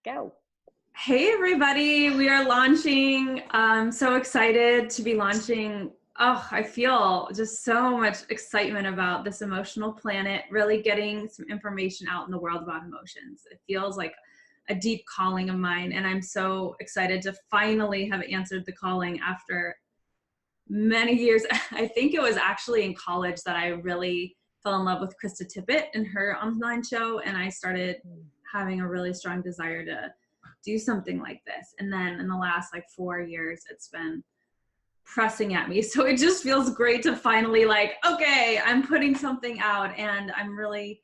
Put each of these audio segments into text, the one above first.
Go. Hey everybody, we are launching. I'm so excited to be launching. Oh, I feel just so much excitement about this emotional planet, really getting some information out in the world about emotions. It feels like a deep calling of mine, and I'm so excited to finally have answered the calling after many years. I think it was actually in college that I really fell in love with Krista Tippett and her online show, and I started having a really strong desire to do something like this. And then in the last 4 years, it's been pressing at me. So it just feels great to finally okay, I'm putting something out, and I'm really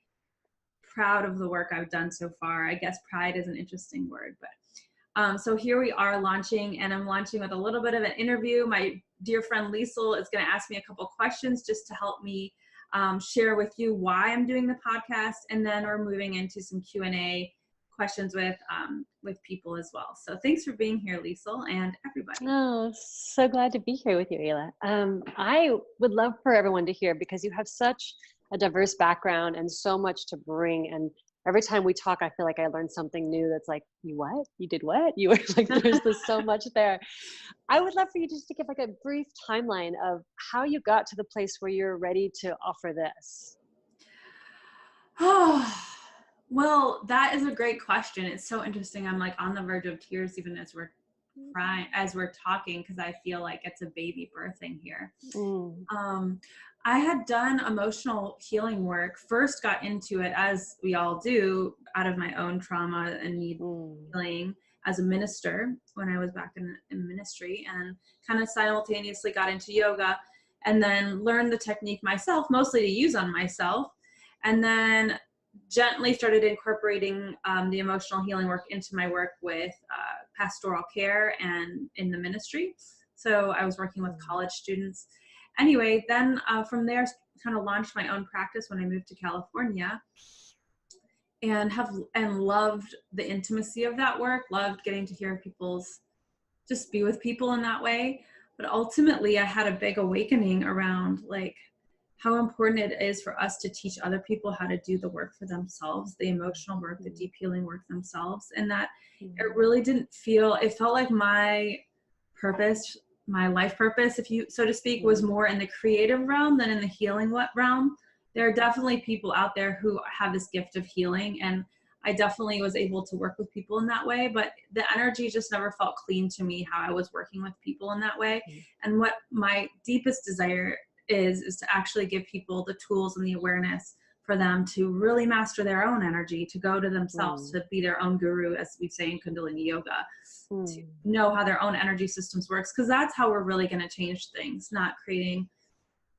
proud of the work I've done so far. I guess pride is an interesting word, but so here we are launching, and I'm launching with a little bit of an interview. My dear friend Liesl is going to ask me a couple questions just to help me share with you why I'm doing the podcast, and then we're moving into some Q&A questions with people as well. So thanks for being here, Liesl, and everybody. Oh, so glad to be here with you, Aelah. I would love for everyone to hear, because you have such a diverse background and so much to bring. And every time we talk, I feel like I learned something new that's like, you what? You did what? You were like, there's so much there. I would love for you just to give a brief timeline of how you got to the place where you're ready to offer this. Oh, well, that is a great question. It's so interesting. I'm on the verge of tears even as we're crying, as we're talking, because I feel like it's a baby birthing here. I had done emotional healing work, first got into it, as we all do, out of my own trauma and need healing as a minister when I was back in ministry, and kind of simultaneously got into yoga, and then learned the technique myself, mostly to use on myself, and then gently started incorporating the emotional healing work into my work with pastoral care and in the ministry. So I was working with college students. Anyway, then from there, kind of launched my own practice when I moved to California, and loved the intimacy of that work, loved getting to hear just be with people in that way. But ultimately, I had a big awakening around how important it is for us to teach other people how to do the work for themselves, the emotional work, the deep healing work themselves. And that it really it felt like my purpose, my life purpose, if you, so to speak, was more in the creative realm than in the healing realm. There are definitely people out there who have this gift of healing, and I definitely was able to work with people in that way, but the energy just never felt clean to me how I was working with people in that way. And what my deepest desire is to actually give people the tools and the awareness for them to really master their own energy, to go to themselves, to be their own guru, as we say in Kundalini Yoga, to know how their own energy systems works, because that's how we're really going to change things, not creating.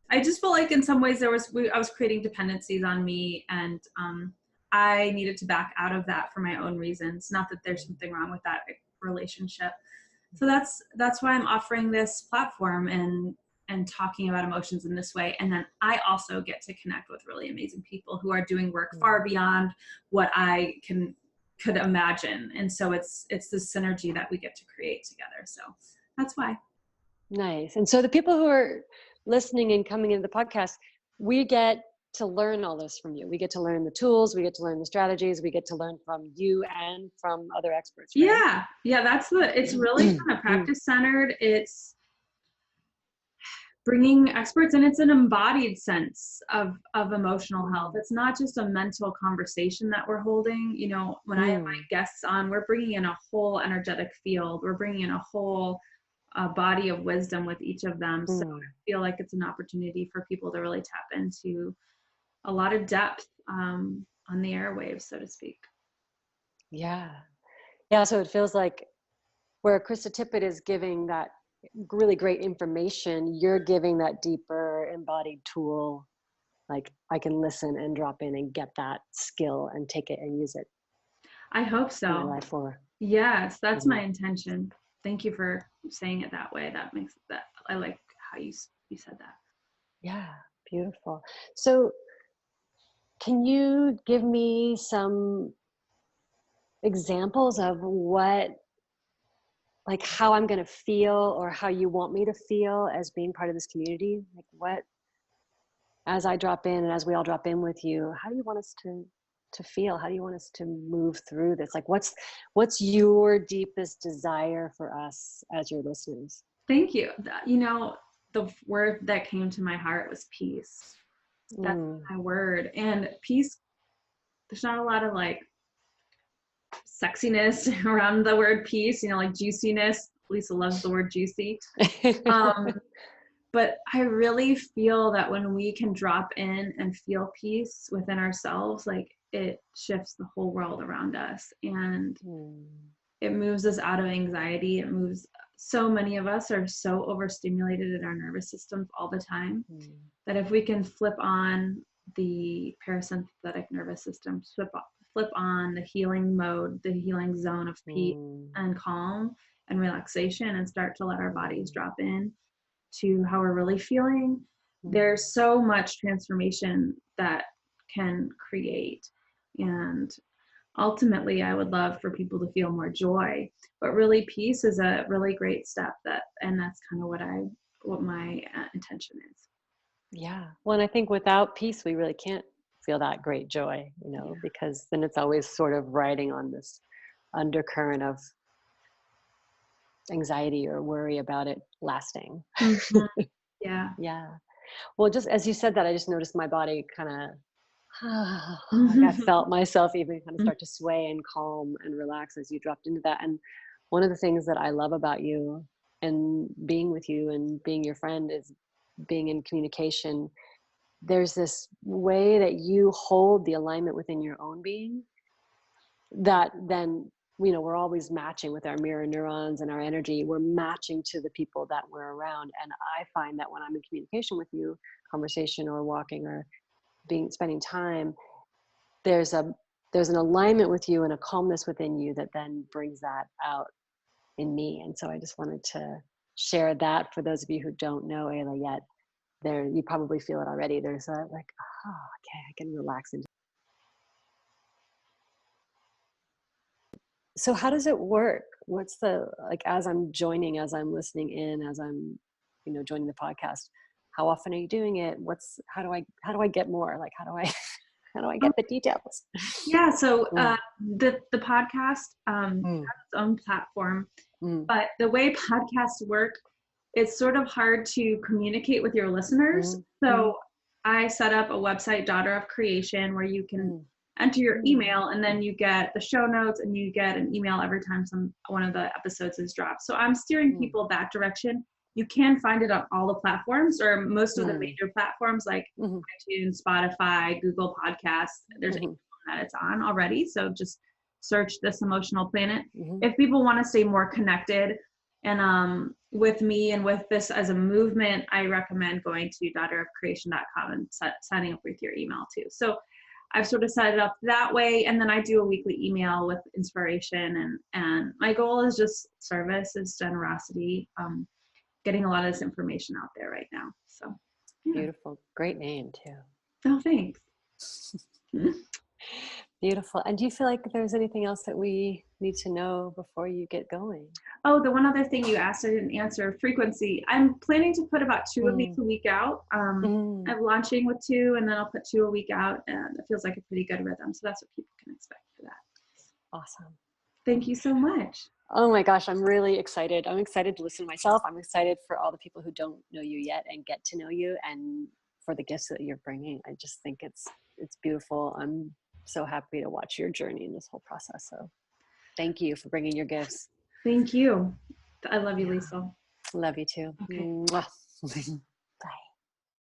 I just felt like in some ways I was creating dependencies on me, and I needed to back out of that for my own reasons. Not that there's something wrong with that relationship. So that's why I'm offering this platform and talking about emotions in this way. And then I also get to connect with really amazing people who are doing work far beyond what I could imagine. And so it's this synergy that we get to create together. So that's why. Nice. And so the people who are listening and coming into the podcast, we get to learn all this from you. We get to learn the tools, we get to learn the strategies, we get to learn from you and from other experts. Right? Yeah. It's really kind of practice centered. It's bringing experts, and it's an embodied sense of emotional health. It's not just a mental conversation that we're holding. When I have my guests on, we're bringing in a whole energetic field. We're bringing in a whole body of wisdom with each of them. So I feel like it's an opportunity for people to really tap into a lot of depth on the airwaves, so to speak. Yeah. So it feels like where Krista Tippett is giving that really great information, you're giving that deeper embodied tool. Like, I can listen and drop in and get that skill and take it and use it. I hope so. In my life for. Yes, that's my intention. Thank you for saying it that way. That makes that, I like how you said that. Yeah, beautiful. So can you give me some examples of how I'm going to feel, or how you want me to feel as being part of this community? As I drop in and as we all drop in with you, how do you want us to to feel? How do you want us to move through this? Like, what's your deepest desire for us as your listeners? Thank you. The word that came to my heart was peace. That's my word. And peace, there's not a lot of like sexiness around the word peace, like juiciness. Lisa loves the word juicy. But I really feel that when we can drop in and feel peace within ourselves, like it shifts the whole world around us, and it moves us out of anxiety. So many of us are so overstimulated in our nervous systems all the time that if we can flip on the parasympathetic nervous system, flip on the healing mode, the healing zone of peace and calm and relaxation, and start to let our bodies drop in to how we're really feeling, there's so much transformation that can create. And ultimately, I would love for people to feel more joy, but really peace is a really great step, and that's kind of what my intention is. Yeah. Well, and I think without peace, we really can't feel that great joy, because then it's always sort of riding on this undercurrent of anxiety or worry about it lasting. Yeah. Yeah. Well, just as you said that, I just noticed my body kind of, like I felt myself even kind of start to sway and calm and relax as you dropped into that. And one of the things that I love about you and being with you and being your friend is being in communication. There's this way that you hold the alignment within your own being that then, we're always matching with our mirror neurons and our energy. We're matching to the people that we're around. And I find that when I'm in communication with you, conversation or walking or spending time, there's an alignment with you and a calmness within you that then brings that out in me. And so I just wanted to share that for those of you who don't know Aelah yet. You probably feel it already. There's a like, okay, I can relax into. So how does it work? What's as I'm listening in, as I'm, joining the podcast, how often are you doing it? How do I get more? Like, how do I get the details? Yeah. So the podcast has its own platform, but the way podcasts work, it's sort of hard to communicate with your listeners. So I set up a website, Daughter of Creation, where you can enter your email, and then you get the show notes, and you get an email every time one of the episodes is dropped. So I'm steering people that direction. You can find it on all the platforms, or most of the major platforms like iTunes, Spotify, Google Podcasts. There's a that it's on already. So just search This Emotional Planet. If people want to stay more connected and with me and with this as a movement, I recommend going to daughterofcreation.com and signing up with your email too. So I've sort of set it up that way. And then I do a weekly email with inspiration. And my goal is just service, is generosity, getting a lot of this information out there right now. So yeah. Beautiful. Great name too. Oh, thanks. Beautiful. And do you feel like there's anything else that we need to know before you get going? Oh, the one other thing you asked, I didn't answer, frequency. I'm planning to put about 2 of these a week out. I'm launching with 2, and then I'll put 2 a week out, and it feels like a pretty good rhythm. So that's what people can expect for that. Awesome. Thank you so much. Oh my gosh, I'm really excited. I'm excited to listen to myself. I'm excited for all the people who don't know you yet and get to know you, and for the gifts that you're bringing. I just think it's beautiful. I'm so happy to watch your journey in this whole process. So thank you for bringing your gifts. Thank you. I love you, Lisa. Love you too. Okay. Bye.